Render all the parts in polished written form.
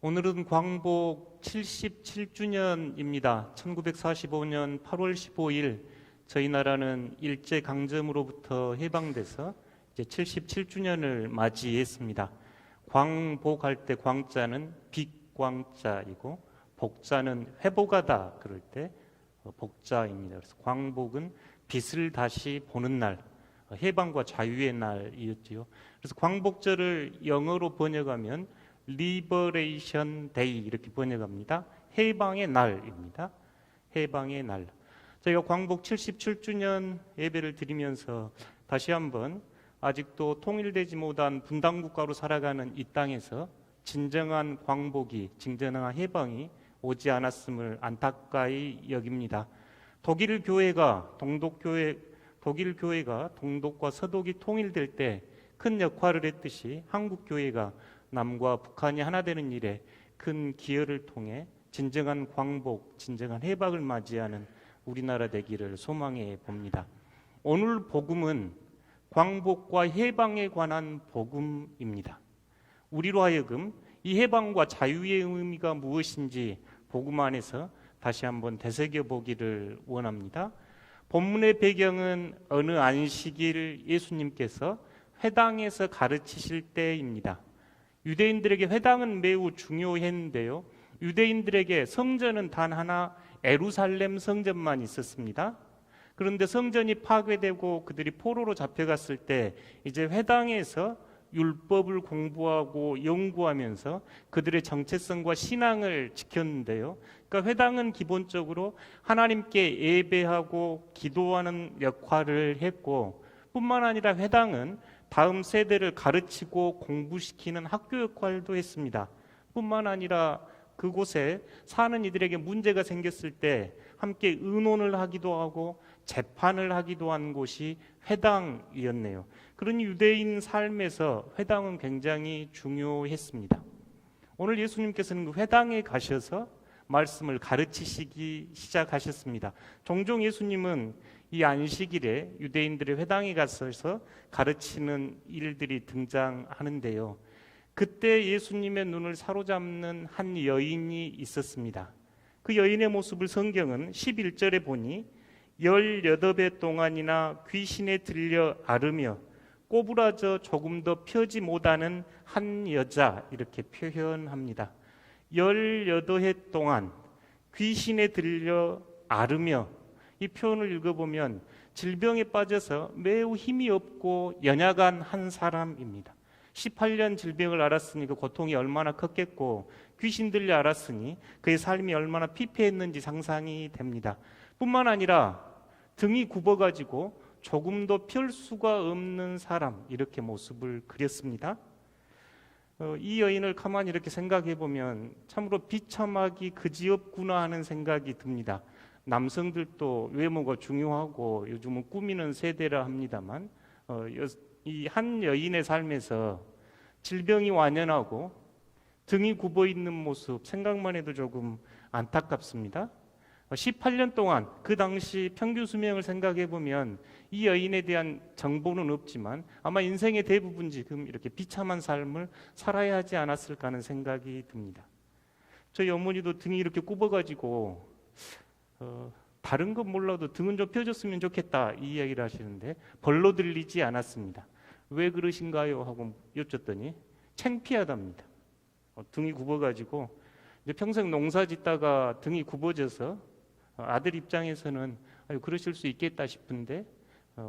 오늘은 광복 77주년입니다. 1945년 8월 15일 저희 나라는 일제강점으로부터 해방돼서 이제 77주년을 맞이했습니다. 광복할 때 광자는 빛광자이고 복자는 회복하다 그럴 때 복자입니다. 그래서 광복은 빛을 다시 보는 날, 해방과 자유의 날이었지요. 그래서 광복절을 영어로 번역하면 리버레이션 데이 이렇게 번역합니다. 해방의 날입니다. 해방의 날. 저희가 광복 77주년 예배를 드리면서 다시 한번 아직도 통일되지 못한 분단국가로 살아가는 이 땅에서 진정한 광복이, 진정한 해방이 오지 않았음을 안타까이 여깁니다. 독일 교회가 동독과 서독이 통일될 때 큰 역할을 했듯이 한국 교회가 남과 북한이 하나 되는 일에 큰 기여를 통해 진정한 광복, 진정한 해방을 맞이하는 우리나라 되기를 소망해 봅니다. 오늘 복음은 광복과 해방에 관한 복음입니다. 우리로 하여금 이 해방과 자유의 의미가 무엇인지 복음 안에서 다시 한번 되새겨 보기를 원합니다. 본문의 배경은 어느 안식일 예수님께서 회당에서 가르치실 때입니다. 유대인들에게 회당은 매우 중요했는데요. 유대인들에게 성전은 단 하나 예루살렘 성전만 있었습니다. 그런데 성전이 파괴되고 그들이 포로로 잡혀갔을 때 이제 회당에서 율법을 공부하고 연구하면서 그들의 정체성과 신앙을 지켰는데요. 그러니까 회당은 기본적으로 하나님께 예배하고 기도하는 역할을 했고 뿐만 아니라 회당은 다음 세대를 가르치고 공부시키는 학교 역할도 했습니다. 뿐만 아니라 그곳에 사는 이들에게 문제가 생겼을 때 함께 의논을 하기도 하고 재판을 하기도 한 곳이 회당이었네요. 그러니 유대인 삶에서 회당은 굉장히 중요했습니다. 오늘 예수님께서는 그 회당에 가셔서 말씀을 가르치시기 시작하셨습니다. 종종 예수님은 이 안식일에 유대인들의 회당에 가서 가르치는 일들이 등장하는데요. 그때 예수님의 눈을 사로잡는 한 여인이 있었습니다. 그 여인의 모습을 성경은 11절에 보니 18배 동안이나 귀신에 들려 앓으며 꼬부라져 조금 더 펴지 못하는 한 여자 이렇게 표현합니다. 18해 동안 귀신에 들려 앓으며 이 표현을 읽어보면 질병에 빠져서 매우 힘이 없고 연약한 한 사람입니다. 18년 질병을 앓았으니 그 고통이 얼마나 컸겠고 귀신 들려 앓았으니 그의 삶이 얼마나 피폐했는지 상상이 됩니다. 뿐만 아니라 등이 굽어가지고 조금도 펼 수가 없는 사람 이렇게 모습을 그렸습니다. 이 여인을 가만히 이렇게 생각해 보면 참으로 비참하기 그지없구나 하는 생각이 듭니다. 남성들도 외모가 중요하고 요즘은 꾸미는 세대라 합니다만 이 한 여인의 삶에서 질병이 완연하고 등이 굽어 있는 모습 생각만 해도 조금 안타깝습니다. 18년 동안 그 당시 평균 수명을 생각해 보면 이 여인에 대한 정보는 없지만 아마 인생의 대부분 지금 이렇게 비참한 삶을 살아야 하지 않았을까 하는 생각이 듭니다. 저희 어머니도 등이 이렇게 굽어가지고 다른 건 몰라도 등은 좀 펴줬으면 좋겠다 이 이야기를 하시는데 벌로 들리지 않았습니다. 왜 그러신가요? 하고 여쭸더니 창피하답니다. 등이 굽어가지고 이제 평생 농사 짓다가 등이 굽어져서 아들 입장에서는 그러실 수 있겠다 싶은데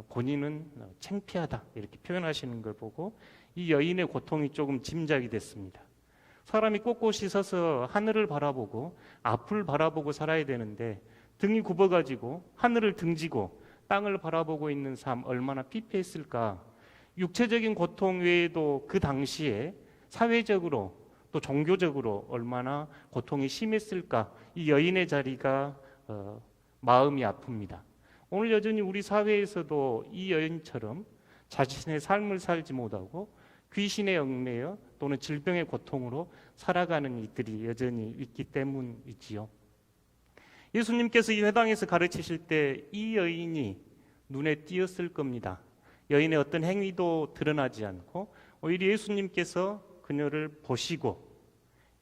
본인은 창피하다 이렇게 표현하시는 걸 보고 이 여인의 고통이 조금 짐작이 됐습니다. 사람이 꼿꼿이 서서 하늘을 바라보고 앞을 바라보고 살아야 되는데 등이 굽어가지고 하늘을 등지고 땅을 바라보고 있는 삶 얼마나 피폐했을까. 육체적인 고통 외에도 그 당시에 사회적으로 또 종교적으로 얼마나 고통이 심했을까. 이 여인의 자리가 마음이 아픕니다. 오늘 여전히 우리 사회에서도 이 여인처럼 자신의 삶을 살지 못하고 귀신에 얽매여 또는 질병의 고통으로 살아가는 이들이 여전히 있기 때문이지요. 예수님께서 이 회당에서 가르치실 때 이 여인이 눈에 띄었을 겁니다. 여인의 어떤 행위도 드러나지 않고 오히려 예수님께서 그녀를 보시고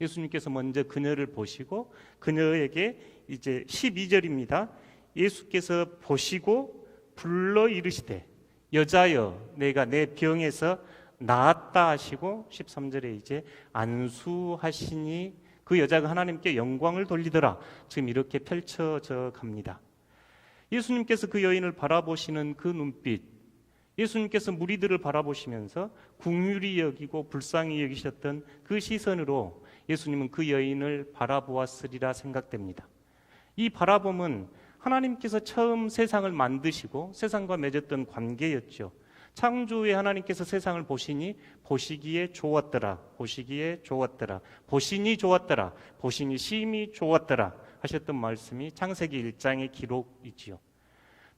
예수님께서 먼저 그녀를 보시고 그녀에게 이제 12절입니다. 예수께서 보시고 불러 이르시되 여자여 내가 내 병에서 나았다 하시고 13절에 이제 안수하시니 그 여자가 하나님께 영광을 돌리더라. 지금 이렇게 펼쳐져 갑니다. 예수님께서 그 여인을 바라보시는 그 눈빛, 예수님께서 무리들을 바라보시면서 긍휼히 여기고 불쌍히 여기셨던 그 시선으로 예수님은 그 여인을 바라보았으리라 생각됩니다. 이 바라봄은 하나님께서 처음 세상을 만드시고 세상과 맺었던 관계였죠. 창조에 하나님께서 세상을 보시니 보시기에 좋았더라, 보시기에 좋았더라, 보시니 좋았더라, 보시니 심히 좋았더라 하셨던 말씀이 창세기 1장의 기록이지요.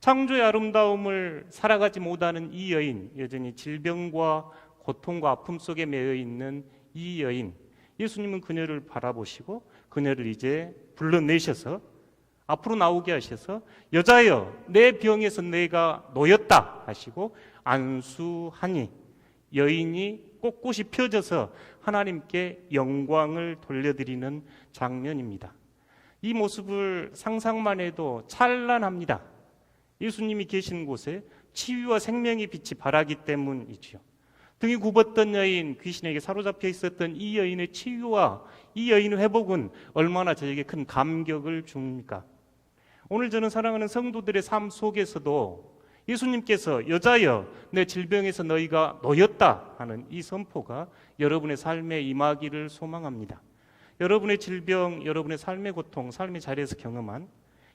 창조의 아름다움을 살아가지 못하는 이 여인, 여전히 질병과 고통과 아픔 속에 매여 있는 이 여인, 예수님은 그녀를 바라보시고 그녀를 이제 불러내셔서 앞으로 나오게 하셔서 여자여 내 병에서 내가 놓였다 하시고 안수하니 여인이 꼿꼿이 펴져서 하나님께 영광을 돌려드리는 장면입니다. 이 모습을 상상만 해도 찬란합니다. 예수님이 계신 곳에 치유와 생명의 빛이 발하기 때문이지요. 등이 굽었던 여인, 귀신에게 사로잡혀 있었던 이 여인의 치유와 이 여인의 회복은 얼마나 저에게 큰 감격을 줍니까? 오늘 저는 사랑하는 성도들의 삶 속에서도 예수님께서 여자여 내 질병에서 너희가 놓였다 하는 이 선포가 여러분의 삶에 임하기를 소망합니다. 여러분의 질병, 여러분의 삶의 고통, 삶의 자리에서 경험한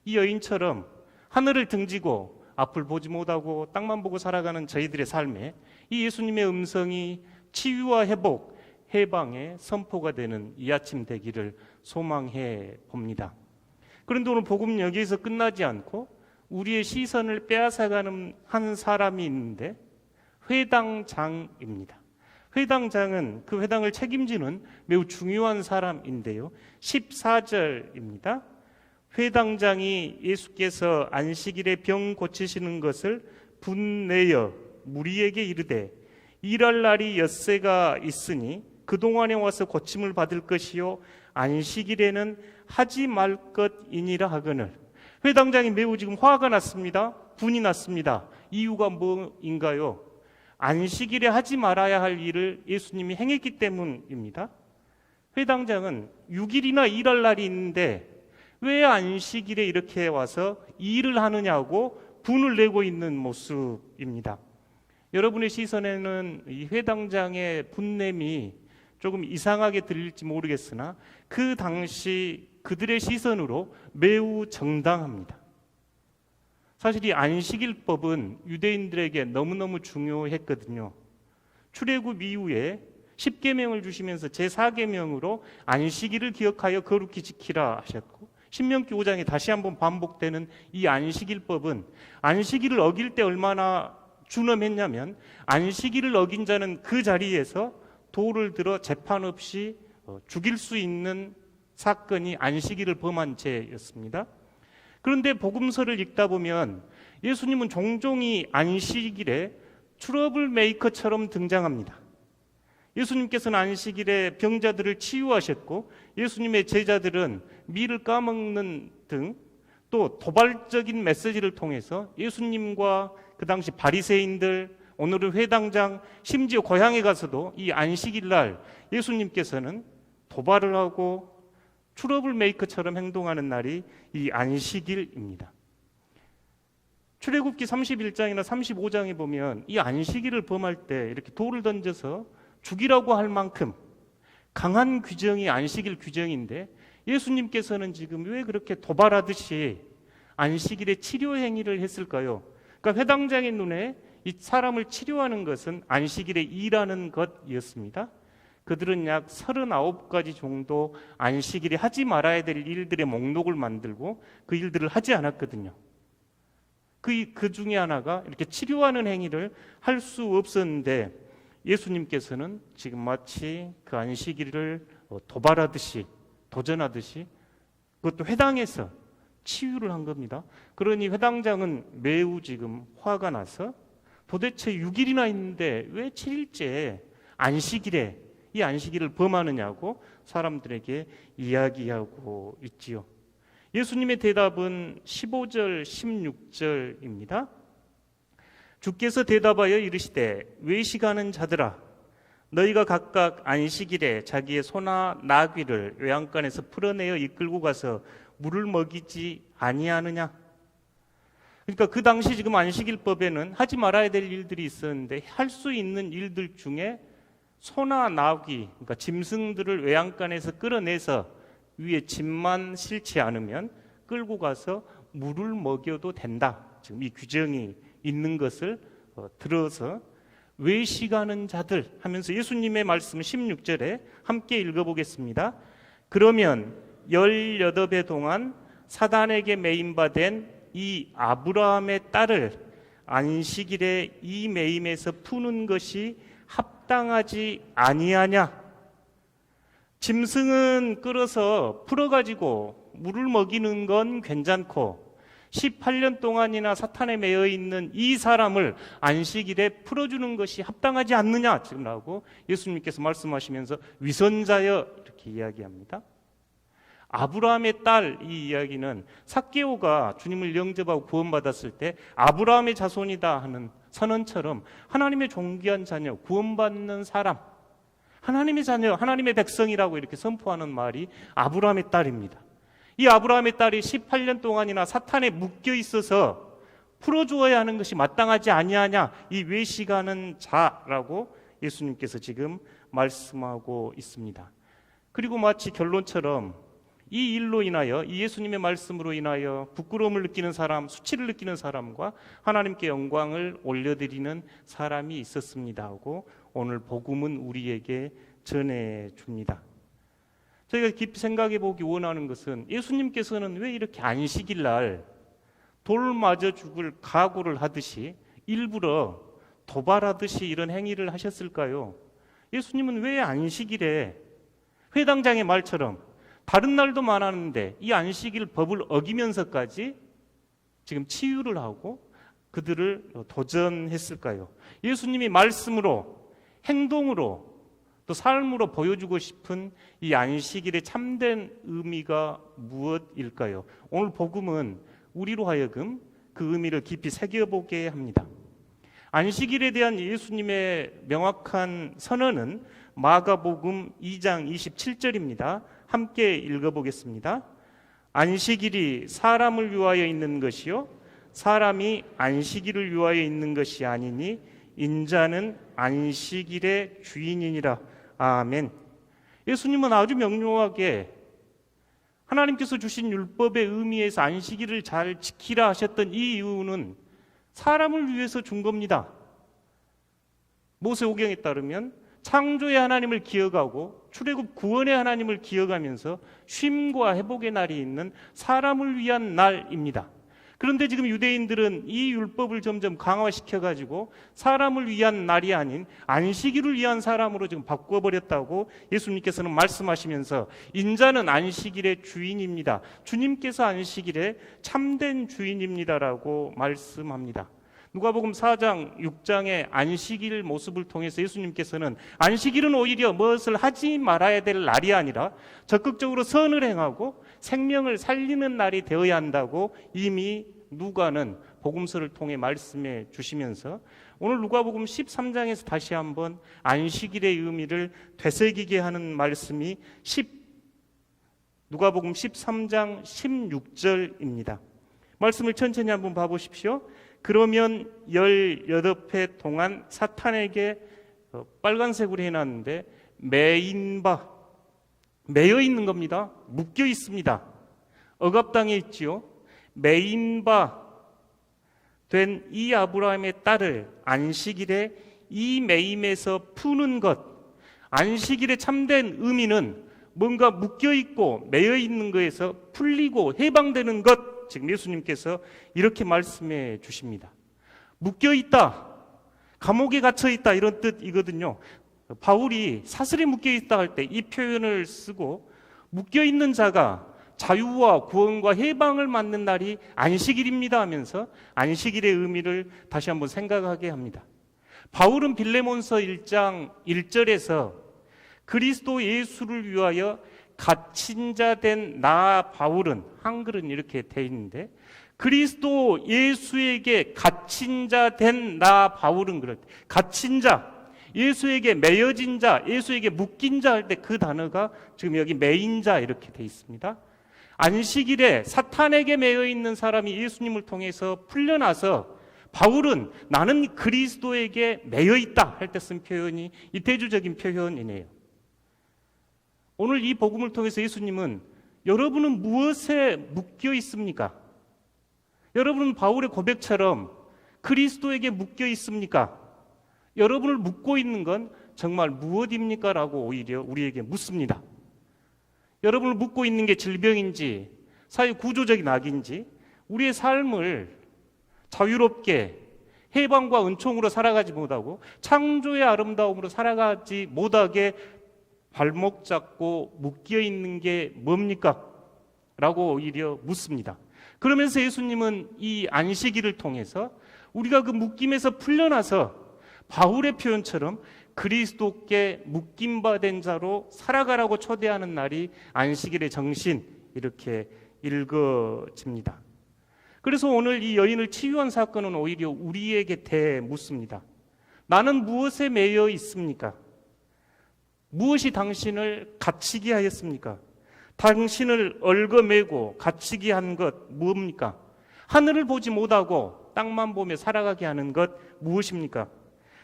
이 여인처럼 하늘을 등지고 앞을 보지 못하고 땅만 보고 살아가는 저희들의 삶에 이 예수님의 음성이 치유와 회복, 해방의 선포가 되는 이 아침 되기를 소망해 봅니다. 그런데 오늘 복음은 여기에서 끝나지 않고 우리의 시선을 빼앗아가는 한 사람이 있는데 회당장입니다. 회당장은 그 회당을 책임지는 매우 중요한 사람인데요. 14절입니다. 회당장이 예수께서 안식일에 병 고치시는 것을 분내어 무리에게 이르되 일할 날이 엿새가 있으니 그동안에 와서 고침을 받을 것이요 안식일에는 하지 말 것이니라 하거늘. 회당장이 매우 지금 화가 났습니다. 분이 났습니다. 이유가 뭐인가요? 안식일에 하지 말아야 할 일을 예수님이 행했기 때문입니다. 회당장은 6일이나 일할 날이 있는데 왜 안식일에 이렇게 와서 일을 하느냐고 분을 내고 있는 모습입니다. 여러분의 시선에는 이 회당장의 분냄이 조금 이상하게 들릴지 모르겠으나 그 당시 그들의 시선으로 매우 정당합니다. 사실 이 안식일법은 유대인들에게 너무너무 중요했거든요. 출애굽 이후에 10계명을 주시면서 제4계명으로 안식일을 기억하여 거룩히 지키라 하셨고 신명기 5장에 다시 한번 반복되는 이 안식일법은 안식일을 어길 때 얼마나 준엄했냐면 안식일을 어긴 자는 그 자리에서 돌을 들어 재판 없이 죽일 수 있는 사건이 안식일을 범한 죄였습니다. 그런데 복음서를 읽다 보면 예수님은 종종 이 안식일에 트러블 메이커처럼 등장합니다. 예수님께서는 안식일에 병자들을 치유하셨고 예수님의 제자들은 밀을 까먹는 등 또 도발적인 메시지를 통해서 예수님과 그 당시 바리새인들, 오늘은 회당장, 심지어 고향에 가서도 이 안식일 날 예수님께서는 도발을 하고 트러블 메이커처럼 행동하는 날이 이 안식일입니다. 출애굽기 31장이나 35장에 보면 이 안식일을 범할 때 이렇게 돌을 던져서 죽이라고 할 만큼 강한 규정이 안식일 규정인데 예수님께서는 지금 왜 그렇게 도발하듯이 안식일에 치료 행위를 했을까요? 그러니까 회당장의 눈에 이 사람을 치료하는 것은 안식일에 일하는 것이었습니다. 그들은 약 39가지 정도 안식일에 하지 말아야 될 일들의 목록을 만들고 그 일들을 하지 않았거든요. 그 중에 하나가 이렇게 치료하는 행위를 할 수 없었는데 예수님께서는 지금 마치 그 안식일을 도발하듯이 도전하듯이 그것도 회당에서 치유를 한 겁니다. 그러니 회당장은 매우 지금 화가 나서 도대체 6일이나 있는데 왜 7일째 안식일에 이 안식일을 범하느냐고 사람들에게 이야기하고 있지요. 예수님의 대답은 15절, 16절입니다. 주께서 대답하여 이르시되 외식하는 자들아 너희가 각각 안식일에 자기의 소나 나귀를 외양간에서 풀어내어 이끌고 가서 물을 먹이지 아니하느냐. 그러니까 그 당시 지금 안식일법에는 하지 말아야 될 일들이 있었는데 할 수 있는 일들 중에 소나 나귀, 그러니까 짐승들을 외양간에서 끌어내서 위에 짐만 실지 않으면 끌고 가서 물을 먹여도 된다. 지금 이 규정이 있는 것을 들어서 외식하는 자들 하면서 예수님의 말씀 16절에 함께 읽어보겠습니다. 그러면 18해 동안 사단에게 매임받은 이 아브라함의 딸을 안식일에 이 매임에서 푸는 것이 합당하지 아니하냐? 짐승은 끌어서 풀어가지고 물을 먹이는 건 괜찮고 18년 동안이나 사탄에 매여 있는 이 사람을 안식일에 풀어주는 것이 합당하지 않느냐 지금라고 예수님께서 말씀하시면서 위선자여 이렇게 이야기합니다. 아브라함의 딸 이 이야기는 삭개오가 주님을 영접하고 구원받았을 때 아브라함의 자손이다 하는 선언처럼 하나님의 존귀한 자녀, 구원받는 사람, 하나님의 자녀, 하나님의 백성이라고 이렇게 선포하는 말이 아브라함의 딸입니다. 이 아브라함의 딸이 18년 동안이나 사탄에 묶여 있어서 풀어주어야 하는 것이 마땅하지 아니하냐, 이 외식하는 자라고 예수님께서 지금 말씀하고 있습니다. 그리고 마치 결론처럼 이 일로 인하여, 이 예수님의 말씀으로 인하여 부끄러움을 느끼는 사람, 수치를 느끼는 사람과 하나님께 영광을 올려드리는 사람이 있었습니다 하고 오늘 복음은 우리에게 전해줍니다. 저희가 깊이 생각해 보기 원하는 것은 예수님께서는 왜 이렇게 안식일 날 돌 맞아 죽을 각오를 하듯이 일부러 도발하듯이 이런 행위를 하셨을까요? 예수님은 왜 안식일에 회당장의 말처럼 다른 날도 많았는데 이 안식일 법을 어기면서까지 지금 치유를 하고 그들을 도전했을까요? 예수님이 말씀으로, 행동으로, 또 삶으로 보여주고 싶은 이 안식일의 참된 의미가 무엇일까요? 오늘 복음은 우리로 하여금 그 의미를 깊이 새겨보게 합니다. 안식일에 대한 예수님의 명확한 선언은 마가복음 2장 27절입니다. 함께 읽어보겠습니다. 안식일이 사람을 위하여 있는 것이요 사람이 안식일을 위하여 있는 것이 아니니 인자는 안식일의 주인이니라. 아멘. 예수님은 아주 명료하게 하나님께서 주신 율법의 의미에서 안식일을 잘 지키라 하셨던 이 이유는 사람을 위해서 준 겁니다. 모세오경에 따르면 창조의 하나님을 기억하고 출애굽 구원의 하나님을 기억하면서 쉼과 회복의 날이 있는 사람을 위한 날입니다. 그런데 지금 유대인들은 이 율법을 점점 강화시켜가지고 사람을 위한 날이 아닌 안식일을 위한 사람으로 지금 바꿔버렸다고 예수님께서는 말씀하시면서 인자는 안식일의 주인입니다. 주님께서 안식일의 참된 주인입니다라고 말씀합니다. 누가복음 4장, 6장의 안식일 모습을 통해서 예수님께서는 안식일은 오히려 무엇을 하지 말아야 될 날이 아니라 적극적으로 선을 행하고 생명을 살리는 날이 되어야 한다고 이미 누가는 복음서를 통해 말씀해 주시면서 오늘 누가복음 13장에서 다시 한번 안식일의 의미를 되새기게 하는 말씀이 누가복음 13장 16절입니다. 말씀을 천천히 한번 봐보십시오. 그러면 18해 동안 사탄에게 빨간색으로 해놨는데 매여 있는 겁니다. 묶여 있습니다. 억압당해 있지요. 매인 바 된 이 아브라함의 딸을 안식일에 이 매임에서 푸는 것, 안식일의 참된 의미는 뭔가 묶여 있고 매여 있는 것에서 풀리고 해방되는 것, 지금 예수님께서 이렇게 말씀해 주십니다. 묶여 있다, 감옥에 갇혀 있다 이런 뜻이거든요. 바울이 사슬에 묶여 있다 할 때 이 표현을 쓰고 묶여 있는 자가 자유와 구원과 해방을 맞는 날이 안식일입니다 하면서 안식일의 의미를 다시 한번 생각하게 합니다. 바울은 빌레몬서 1장 1절에서 그리스도 예수를 위하여 갇힌 자 된 나 바울은, 한글은 이렇게 돼 있는데, 그리스도 예수에게 갇힌 자 된 나 바울은 그럴 때, 갇힌 자, 예수에게 매여진 자, 예수에게 묶인 자 할 때 그 단어가 지금 여기 매인 자 이렇게 돼 있습니다. 안식일에 사탄에게 매여 있는 사람이 예수님을 통해서 풀려나서 바울은 나는 그리스도에게 매여 있다 할 때 쓴 표현이 이 대조적인 표현이네요. 오늘 이 복음을 통해서 예수님은 여러분은 무엇에 묶여 있습니까? 여러분은 바울의 고백처럼 그리스도에게 묶여 있습니까? 여러분을 묶고 있는 건 정말 무엇입니까? 라고 오히려 우리에게 묻습니다. 여러분을 묶고 있는 게 질병인지 사회 구조적인 악인지 우리의 삶을 자유롭게 해방과 은총으로 살아가지 못하고 창조의 아름다움으로 살아가지 못하게 발목 잡고 묶여 있는 게 뭡니까? 라고 오히려 묻습니다. 그러면서 예수님은 이 안식일을 통해서 우리가 그 묶임에서 풀려나서 바울의 표현처럼 그리스도께 묶임받은 자로 살아가라고 초대하는 날이 안식일의 정신, 이렇게 읽어집니다. 그래서 오늘 이 여인을 치유한 사건은 오히려 우리에게 대묻습니다. 나는 무엇에 매여 있습니까? 무엇이 당신을 갇히게 하였습니까? 당신을 얽어매고 갇히게 한 것 무엇입니까? 하늘을 보지 못하고 땅만 보며 살아가게 하는 것 무엇입니까?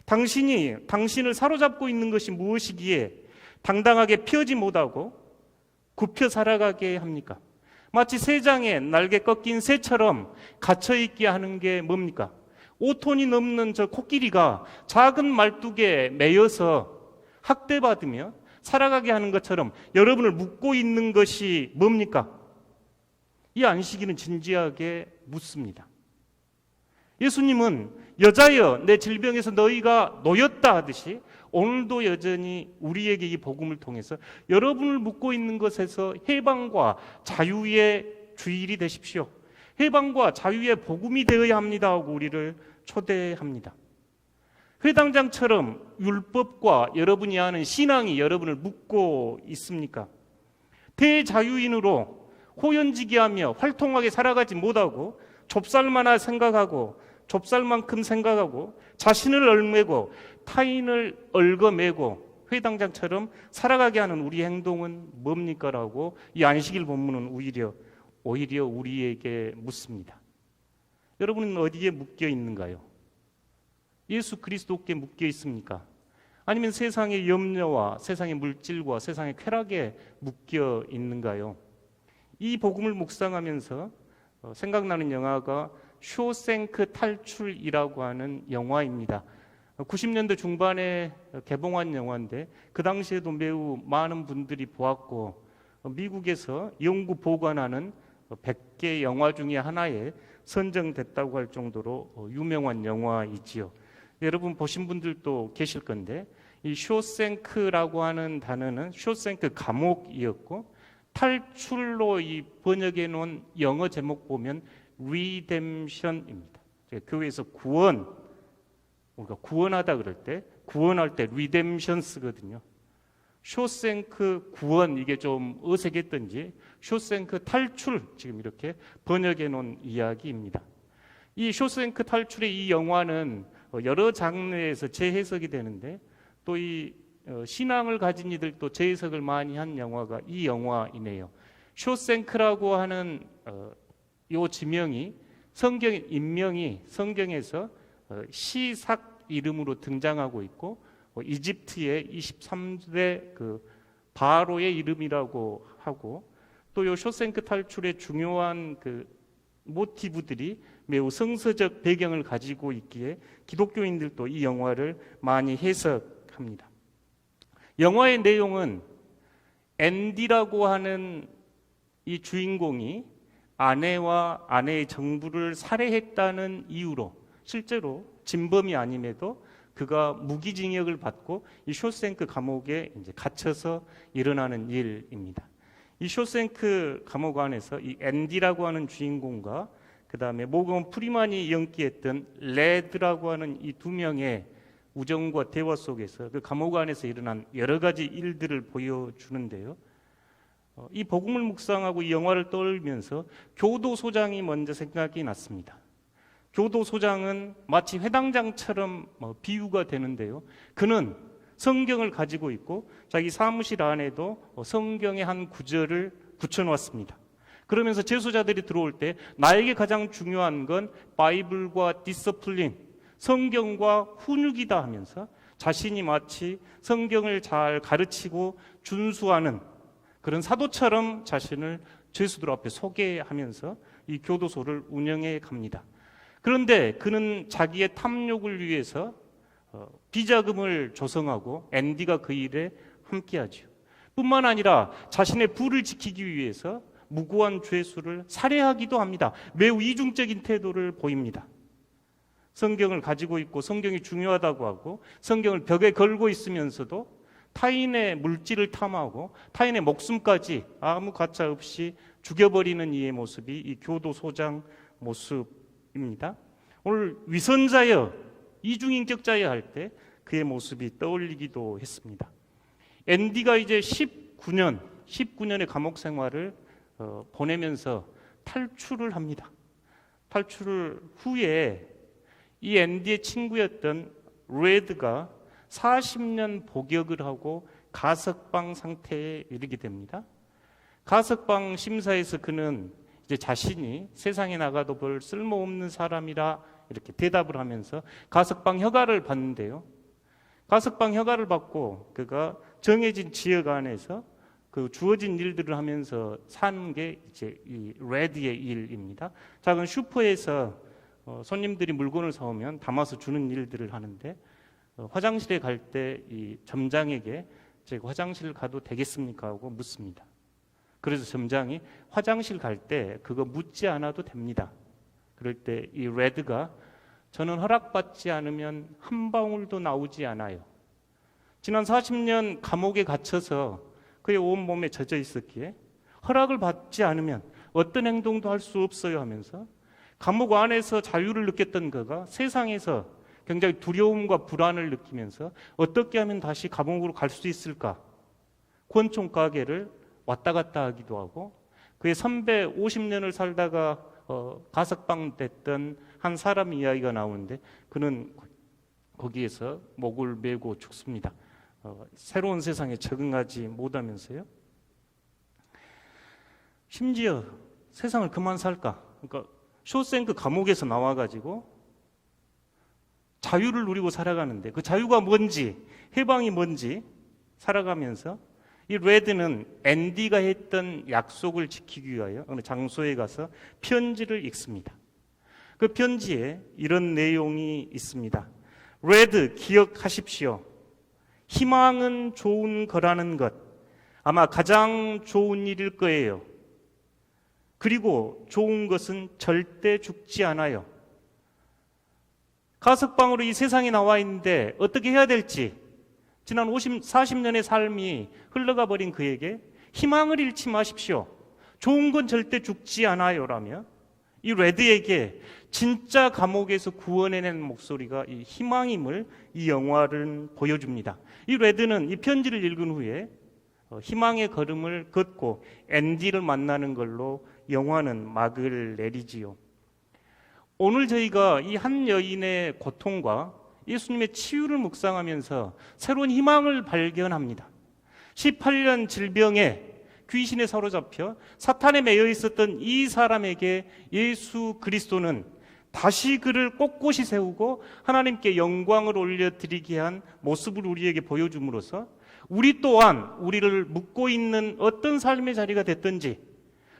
당신을 사로잡고 있는 것이 무엇이기에 당당하게 피하지 못하고 굽혀 살아가게 합니까? 마치 새장에 날개 꺾인 새처럼 갇혀있게 하는 게 뭡니까? 5톤이 넘는 저 코끼리가 작은 말뚝에 매여서 학대받으며 살아가게 하는 것처럼 여러분을 묶고 있는 것이 뭡니까? 이 안식일은 진지하게 묻습니다. 예수님은 여자여 내 질병에서 너희가 놓였다 하듯이 오늘도 여전히 우리에게 이 복음을 통해서 여러분을 묶고 있는 것에서 해방과 자유의 주일이 되십시오. 해방과 자유의 복음이 되어야 합니다 하고 우리를 초대합니다. 회당장처럼 율법과 여러분이 아는 신앙이 여러분을 묶고 있습니까? 대자유인으로 호연지기하며 활동하게 살아가지 못하고 좁쌀만한 생각하고 좁쌀만큼 생각하고 자신을 얽매고 타인을 얽어매고 회당장처럼 살아가게 하는 우리 행동은 뭡니까? 라고 이 안식일 본문은 오히려 우리에게 묻습니다. 여러분은 어디에 묶여 있는가요? 예수 그리스도께 묶여 있습니까? 아니면 세상의 염려와 세상의 물질과 세상의 쾌락에 묶여 있는가요? 이 복음을 묵상하면서 생각나는 영화가 쇼생크 탈출이라고 하는 영화입니다. 90년대 중반에 개봉한 영화인데 그 당시에도 매우 많은 분들이 보았고 미국에서 연구 보관하는 100개 영화 중에 하나에 선정됐다고 할 정도로 유명한 영화이지요. 여러분 보신 분들도 계실 건데 이 쇼생크라고 하는 단어는 쇼생크 감옥이었고 탈출로 이 번역해 놓은 영어 제목 보면 리뎀션입니다. 교회에서 구원, 우리가 구원하다 그럴 때 구원할 때 리뎀션 쓰거든요. 쇼생크 구원 이게 좀 어색했던지 쇼생크 탈출 지금 이렇게 번역해 놓은 이야기입니다. 이 쇼생크 탈출의 이 영화는 여러 장르에서 재해석이 되는데 또 이 신앙을 가진 이들도 재해석을 많이 한 영화가 이 영화이네요. 쇼생크라고 하는 이 지명이 인명이 성경에서 시삭 이름으로 등장하고 있고 이집트의 23대 그 바로의 이름이라고 하고 또 이 쇼생크 탈출의 중요한 그 모티브들이 매우 성서적 배경을 가지고 있기에 기독교인들도 이 영화를 많이 해석합니다. 영화의 내용은 앤디라고 하는 이 주인공이 아내와 아내의 정부를 살해했다는 이유로 실제로 진범이 아님에도 그가 무기징역을 받고 이 쇼생크 감옥에 이제 갇혀서 일어나는 일입니다. 이 쇼생크 감옥 안에서 이 앤디라고 하는 주인공과 그 다음에 모건 프리만이 연기했던 레드라고 하는 이 두 명의 우정과 대화 속에서 그 감옥 안에서 일어난 여러 가지 일들을 보여주는데요. 이 복음을 묵상하고 이 영화를 떠올리면서 교도소장이 먼저 생각이 났습니다. 교도소장은 마치 회당장처럼 비유가 되는데요. 그는 성경을 가지고 있고 자기 사무실 안에도 성경의 한 구절을 붙여놓았습니다. 그러면서 재소자들이 들어올 때 나에게 가장 중요한 건 바이블과 디서플린, 성경과 훈육이다 하면서 자신이 마치 성경을 잘 가르치고 준수하는 그런 사도처럼 자신을 죄수들 앞에 소개하면서 이 교도소를 운영해 갑니다. 그런데 그는 자기의 탐욕을 위해서 비자금을 조성하고 앤디가 그 일에 함께하죠. 뿐만 아니라 자신의 부를 지키기 위해서 무고한 죄수를 살해하기도 합니다. 매우 이중적인 태도를 보입니다. 성경을 가지고 있고 성경이 중요하다고 하고 성경을 벽에 걸고 있으면서도 타인의 물질을 탐하고 타인의 목숨까지 아무 가차 없이 죽여버리는 이의 모습이 이 교도소장 모습입니다. 오늘 위선자여, 이중인격자여 할 때 그의 모습이 떠올리기도 했습니다. 앤디가 이제 19년의 감옥 생활을 보내면서 탈출을 합니다. 탈출 후에 이 앤디의 친구였던 레드가 40년 복역을 하고 가석방 상태에 이르게 됩니다. 가석방 심사에서 그는 이제 자신이 세상에 나가도 별 쓸모없는 사람이라 이렇게 대답을 하면서 가석방 허가를 받는데요. 가석방 허가를 받고 그가 정해진 지역 안에서 그 주어진 일들을 하면서 사는 게 이제 이 레드의 일입니다. 작은 슈퍼에서 손님들이 물건을 사오면 담아서 주는 일들을 하는데 화장실에 갈 때 이 점장에게 제가 화장실 가도 되겠습니까? 하고 묻습니다. 그래서 점장이 화장실 갈 때 그거 묻지 않아도 됩니다. 그럴 때 이 레드가 저는 허락받지 않으면 한 방울도 나오지 않아요. 지난 40년 감옥에 갇혀서 그의 온몸에 젖어 있었기에 허락을 받지 않으면 어떤 행동도 할 수 없어요 하면서 감옥 안에서 자유를 느꼈던 그가 세상에서 굉장히 두려움과 불안을 느끼면서 어떻게 하면 다시 감옥으로 갈 수 있을까? 권총 가게를 왔다 갔다 하기도 하고 그의 선배 50년을 살다가 가석방 됐던 한 사람 이야기가 나오는데 그는 거기에서 목을 메고 죽습니다. 새로운 세상에 적응하지 못하면서요. 심지어 세상을 그만 살까? 그러니까 쇼생크 감옥에서 나와가지고 자유를 누리고 살아가는데 그 자유가 뭔지, 해방이 뭔지 살아가면서 이 레드는 앤디가 했던 약속을 지키기 위하여 어느 장소에 가서 편지를 읽습니다. 그 편지에 이런 내용이 있습니다. 레드, 기억하십시오. 희망은 좋은 거라는 것, 아마 가장 좋은 일일 거예요. 그리고 좋은 것은 절대 죽지 않아요. 가석방으로 이 세상에 나와 있는데 어떻게 해야 될지 지난 40년의 삶이 흘러가 버린 그에게 희망을 잃지 마십시오. 좋은 건 절대 죽지 않아요 라며 이 레드에게 진짜 감옥에서 구원해낸 목소리가 이 희망임을 이 영화를 보여줍니다. 이 레드는 이 편지를 읽은 후에 희망의 걸음을 걷고 앤디를 만나는 걸로 영화는 막을 내리지요. 오늘 저희가 이 한 여인의 고통과 예수님의 치유를 묵상하면서 새로운 희망을 발견합니다. 18년 질병에 귀신에 사로잡혀 사탄에 매여 있었던 이 사람에게 예수 그리스도는 다시 그를 꼿꼿이 세우고 하나님께 영광을 올려드리게 한 모습을 우리에게 보여줌으로써 우리 또한 우리를 묶고 있는 어떤 삶의 자리가 됐든지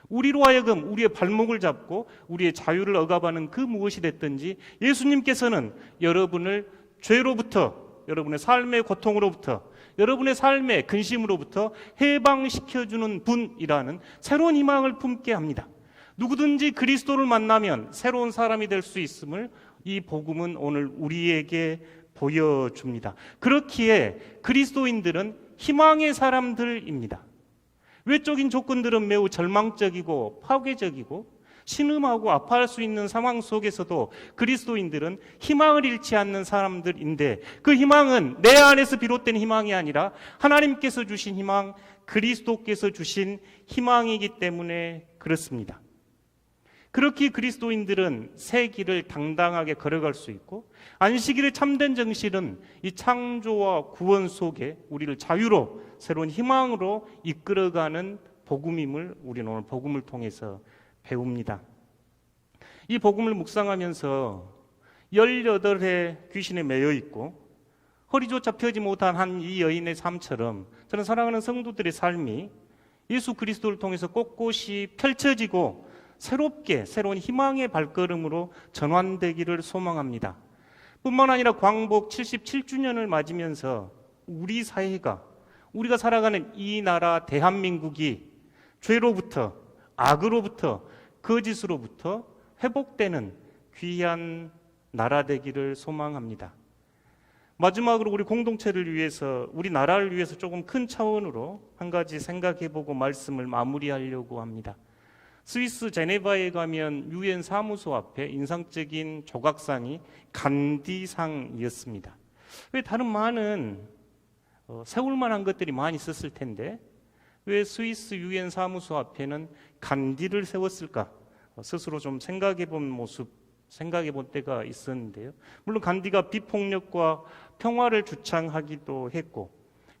우리로 하여금 우리의 발목을 잡고 우리의 자유를 억압하는 그 무엇이 됐든지 예수님께서는 여러분을 죄로부터, 여러분의 삶의 고통으로부터, 여러분의 삶의 근심으로부터 해방시켜주는 분이라는 새로운 희망을 품게 합니다. 누구든지 그리스도를 만나면 새로운 사람이 될 수 있음을 이 복음은 오늘 우리에게 보여줍니다. 그렇기에 그리스도인들은 희망의 사람들입니다. 외적인 조건들은 매우 절망적이고 파괴적이고 신음하고 아파할 수 있는 상황 속에서도 그리스도인들은 희망을 잃지 않는 사람들인데, 그 희망은 내 안에서 비롯된 희망이 아니라 하나님께서 주신 희망, 그리스도께서 주신 희망이기 때문에 그렇습니다. 그렇게 그리스도인들은 새 길을 당당하게 걸어갈 수 있고, 안식일의 참된 정신은 이 창조와 구원 속에 우리를 자유로 새로운 희망으로 이끌어가는 복음임을 우리는 오늘 복음을 통해서 배웁니다. 이 복음을 묵상하면서 18해 귀신에 매여 있고 허리조차 펴지 못한 한 이 여인의 삶처럼 저는 사랑하는 성도들의 삶이 예수 그리스도를 통해서 꼿꼿이 펼쳐지고 새롭게 새로운 희망의 발걸음으로 전환되기를 소망합니다. 뿐만 아니라 광복 77주년을 맞으면서 우리 사회가, 우리가 살아가는 이 나라 대한민국이 죄로부터, 악으로부터, 거짓으로부터 회복되는 귀한 나라 되기를 소망합니다. 마지막으로 우리 공동체를 위해서, 우리 나라를 위해서 조금 큰 차원으로 한 가지 생각해보고 말씀을 마무리하려고 합니다. 스위스 제네바에 가면 유엔 사무소 앞에 인상적인 조각상이 간디상이었습니다. 왜 다른 많은 세울만한 것들이 많이 있었을 텐데 왜 스위스 유엔 사무소 앞에는 간디를 세웠을까? 스스로 좀 생각해본 때가 있었는데요. 물론 간디가 비폭력과 평화를 주창하기도 했고,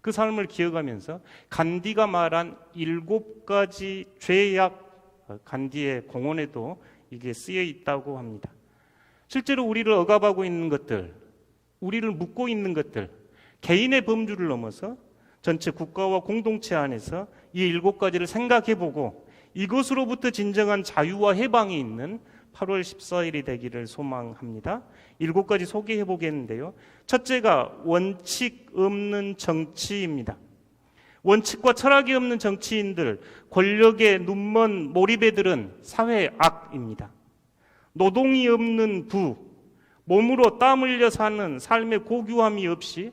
그 삶을 기억하면서 간디가 말한 7가지 죄악, 간디의 공언에도 이게 쓰여 있다고 합니다. 실제로 우리를 억압하고 있는 것들, 우리를 묶고 있는 것들, 개인의 범주를 넘어서 전체 국가와 공동체 안에서 이 7가지를 생각해보고 이것으로부터 진정한 자유와 해방이 있는 8월 14일이 되기를 소망합니다. 7가지 소개해 보겠는데요. 첫째가 원칙 없는 정치입니다. 원칙과 철학이 없는 정치인들, 권력의 눈먼 몰입애들은 사회의 악입니다. 노동이 없는 부, 몸으로 땀 흘려 사는 삶의 고귀함이 없이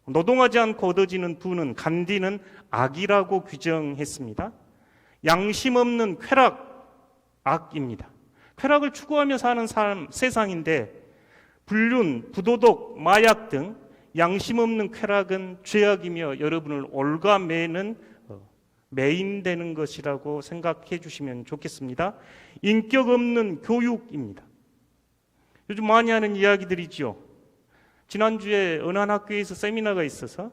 노동하지 않고 얻어지는 부는 간디는 악이라고 규정했습니다. 양심 없는 쾌락, 악입니다. 쾌락을 추구하며 사는 삶, 세상인데 불륜, 부도덕, 마약 등 양심 없는 쾌락은 죄악이며 여러분을 올가매는 매인되는 것이라고 생각해 주시면 좋겠습니다. 인격 없는 교육입니다. 요즘 많이 하는 이야기들이지요. 지난주에 어느 한 학교에서 세미나가 있어서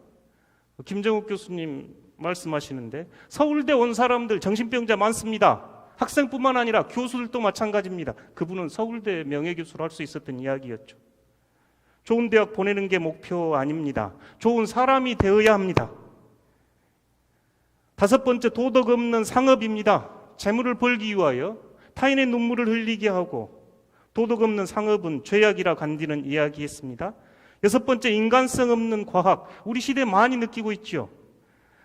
김정욱 교수님 말씀하시는데 서울대 온 사람들 정신병자 많습니다. 학생뿐만 아니라 교수들도 마찬가지입니다. 그분은 서울대 명예교수로 할 수 있었던 이야기였죠. 좋은 대학 보내는 게 목표 아닙니다. 좋은 사람이 되어야 합니다. 5번째, 도덕 없는 상업입니다. 재물을 벌기 위하여 타인의 눈물을 흘리게 하고 도덕 없는 상업은 죄악이라 간디는 이야기했습니다. 6번째, 인간성 없는 과학. 우리 시대에 많이 느끼고 있죠.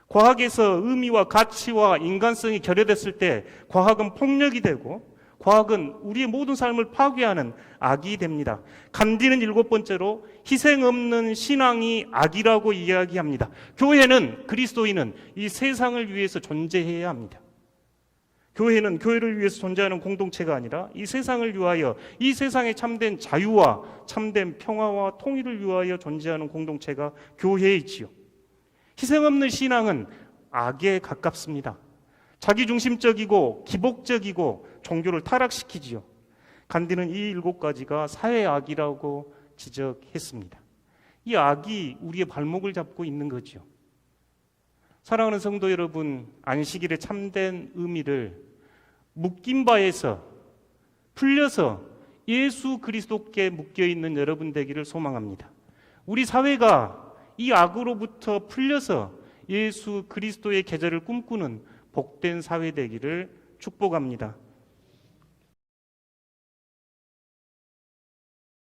과학에서 의미와 가치와 인간성이 결여됐을 때 과학은 폭력이 되고 과학은 우리의 모든 삶을 파괴하는 악이 됩니다. 간디는 7번째로 희생 없는 신앙이 악이라고 이야기합니다. 교회는, 그리스도인은 이 세상을 위해서 존재해야 합니다. 교회는 교회를 위해서 존재하는 공동체가 아니라 이 세상을 위하여, 이 세상의 참된 자유와 참된 평화와 통일을 위하여 존재하는 공동체가 교회이지요. 희생 없는 신앙은 악에 가깝습니다. 자기중심적이고 기복적이고 종교를 타락시키지요. 간디는 이 7가지가 사회의 악이라고 지적했습니다. 이 악이 우리의 발목을 잡고 있는 거죠. 사랑하는 성도 여러분, 안식일의 참된 의미를 묶인 바에서 풀려서 예수 그리스도께 묶여있는 여러분 되기를 소망합니다. 우리 사회가 이 악으로부터 풀려서 예수 그리스도의 계절을 꿈꾸는 복된 사회 되기를 축복합니다.